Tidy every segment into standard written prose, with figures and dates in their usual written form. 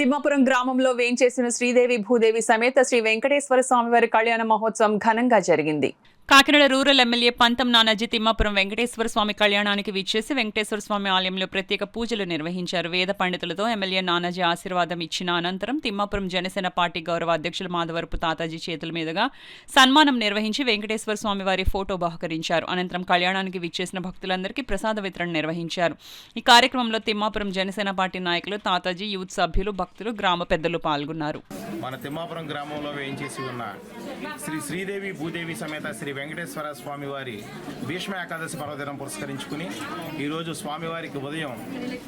తిమ్మాపురం గ్రామంలో వేంచేసిన శ్రీదేవి భూదేవి సమేత శ్రీ వెంకటేశ్వర స్వామివారి కళ్యాణ మహోత్సవం ఘనంగా జరిగింది. కాకినాడ రూరల్ ఎమ్మెల్యే పంతం నానాజీ తిమ్మాపురం వెంకటేశ్వర స్వామి కళ్యాణానికి విచ్చేసి వెంకటేశ్వర స్వామి ఆలయంలో ప్రత్యేక పూజలు నిర్వహించారు. వేద పండితులతో ఎమ్మెల్యే నానాజీ ఆశీర్వాదం ఇచ్చిన అనంతరం తిమ్మాపురం జనసేన పార్టీ గౌరవ అధ్యక్షులు మాధవరపు తాతాజీ చేతుల మీదుగా సన్మానం నిర్వహించి వెంకటేశ్వర స్వామి వారి ఫోటో బహుకరించారు. అనంతరం కళ్యాణానికి విచ్చేసిన భక్తులందరికీ ప్రసాద వితరణ నిర్వహించారు. ఈ కార్యక్రమంలో తిమ్మాపురం జనసేన పార్టీ నాయకులు, తాతాజీ యూత్ సభ్యులు, భక్తులు, గ్రామ పెద్దలు పాల్గొన్నారు. మన తిమ్మాపురం గ్రామంలో వేయించేసి ఉన్న శ్రీ శ్రీదేవి భూదేవి సమేత శ్రీ వెంకటేశ్వర స్వామివారి భీష్మ ఏకాదశి పర్వదినం పురస్కరించుకుని ఈరోజు స్వామివారికి ఉదయం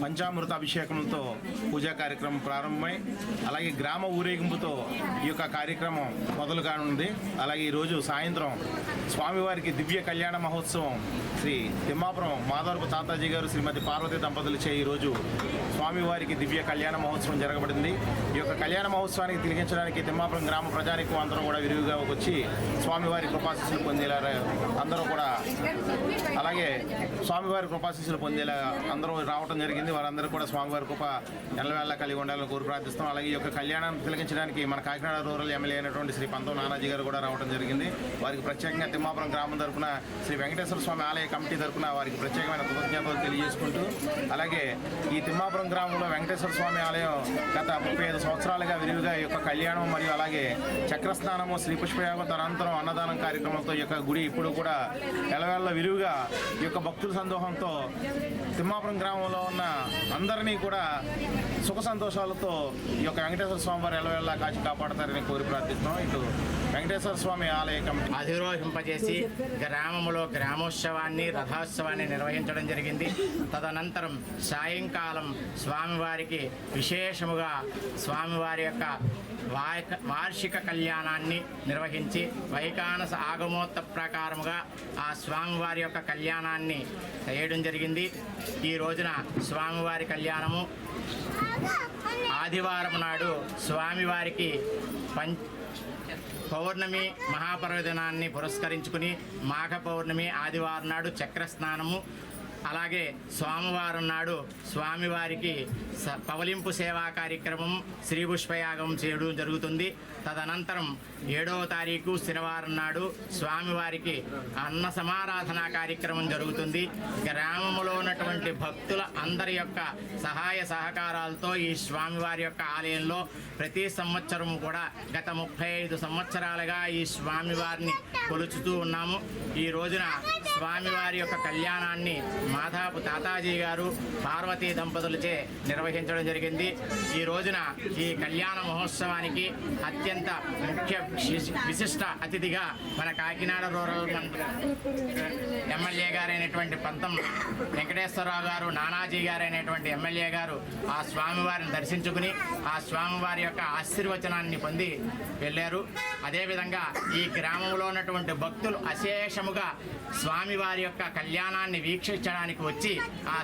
పంచామృత అభిషేకంతో పూజా కార్యక్రమం ప్రారంభమై అలాగే గ్రామ ఊరేగింపుతో ఈ యొక్క కార్యక్రమం మొదలు కానుంది. అలాగే ఈరోజు సాయంత్రం స్వామివారికి దివ్య కళ్యాణ మహోత్సవం శ్రీ తిమ్మాపురం మాధవరపు తాతాజీ గారు శ్రీమతి పార్వతీ దంపతులచే ఈరోజు స్వామివారికి దివ్య కళ్యాణ మహోత్సవం జరగబడింది. ఈ యొక్క కళ్యాణ మహోత్సవానికి తిలకించడానికి తిమ్మాపురం గ్రామ ప్రజానికం అందరూ కూడా విరివిగా వచ్చి స్వామివారి కృపాశీస్సులు పొందేలా అందరూ కూడా అలాగే స్వామివారి కృపాశీస్సులు పొందేలా అందరూ రావడం జరిగింది. వారందరూ కూడా స్వామివారి కృప ఎల్లవేళ కలిగి ఉండాలని కోరి ప్రార్థిస్తాం. అలాగే ఈ యొక్క కళ్యాణాన్ని తిలకించడానికి మన కాకినాడ రూరల్ ఎమ్మెల్యే అయినటువంటి శ్రీ పంతం నానాజీ గారు కూడా రావడం జరిగింది. వారికి ప్రత్యేకంగా తిమ్మాపురం గ్రామం తరఫున శ్రీ వెంకటేశ్వర స్వామి ఆలయ కమిటీ తరఫున వారికి ప్రత్యేకమైన కృతజ్ఞతలు తెలియజేసుకుంటూ అలాగే ఈ తిమ్మాపురం గ్రామంలో వెంకటేశ్వర స్వామి ఆలయం గత 35 సంవత్సరాలుగా విరివిగా ఈ యొక్క కళ్యాణం మరియు అలాగే చక్రస్నానము, శ్రీ పుష్పయాగం, తదనంతరం అన్నదానం కార్యక్రమంతో ఈ యొక్క గుడి ఇప్పుడు కూడా ఎలవేళ విరివిగా ఈ యొక్క భక్తుల సందోహంతో తిమ్మాపురం గ్రామంలో ఉన్న అందరినీ కూడా సుఖ సంతోషాలతో ఈ యొక్క వెంకటేశ్వర స్వామి వారు ఎలవేళ కాచి కాపాడతారని కోరి ప్రార్థిస్తున్నాం. ఇటు వెంకటేశ్వర స్వామి ఆలయ కమిటీ అధిరోహింపజేసి గ్రామంలో గ్రామోత్సవాన్ని, రథోత్సవాన్ని నిర్వహించడం జరిగింది. తదనంతరం సాయంకాలం స్వామివారికి విశేషముగా స్వామివారి యొక్క వార్షిక కళ్యాణాన్ని నిర్వహించి వైకానస ఆగమోత్త ప్రకారముగా ఆ స్వామివారి యొక్క కళ్యాణాన్ని చేయడం జరిగింది. ఈ రోజున స్వామివారి కళ్యాణము ఆదివారం నాడు స్వామివారికి పౌర్ణమి మహాపర్వదినాన్ని పురస్కరించుకుని మాఘ పౌర్ణమి ఆదివారం నాడు చక్రస్నానము, అలాగే సోమవారం నాడు స్వామివారికి పవలింపు సేవా కార్యక్రమం, శ్రీ పుష్పయాగం చేయడం జరుగుతుంది. తదనంతరం 7వ తారీఖు శనివారం నాడు స్వామివారికి అన్న సమారాధన కార్యక్రమం జరుగుతుంది. గ్రామంలో ఉన్నటువంటి భక్తుల అందరి యొక్క సహాయ సహకారాలతో ఈ స్వామివారి యొక్క ఆలయంలో ప్రతి సంవత్సరం కూడా గత 35 సంవత్సరాలుగా ఈ స్వామివారిని కొలుచుతూ ఉన్నాము. ఈ రోజున స్వామివారి యొక్క కళ్యాణాన్ని మాధవపు తాతాజీ గారు, పార్వతీ దంపతులచే నిర్వహించడం జరిగింది. ఈ రోజున ఈ కళ్యాణ మహోత్సవానికి అత్యంత ముఖ్య విశిష్ట అతిథిగా మన కాకినాడ రూరల్ ఎమ్మెల్యే గారైనటువంటి పంతం వెంకటేశ్వరరావు గారు, నానాజీ గారైనటువంటి ఎమ్మెల్యే గారు ఆ స్వామివారిని దర్శించుకుని ఆ స్వామివారి యొక్క ఆశీర్వచనాన్ని పొంది వెళ్ళారు. అదేవిధంగా ఈ గ్రామంలో ఉన్నటువంటి భక్తులు అశేషముగా స్వామివారి యొక్క కళ్యాణాన్ని వీక్షించడానికి వచ్చి ఆ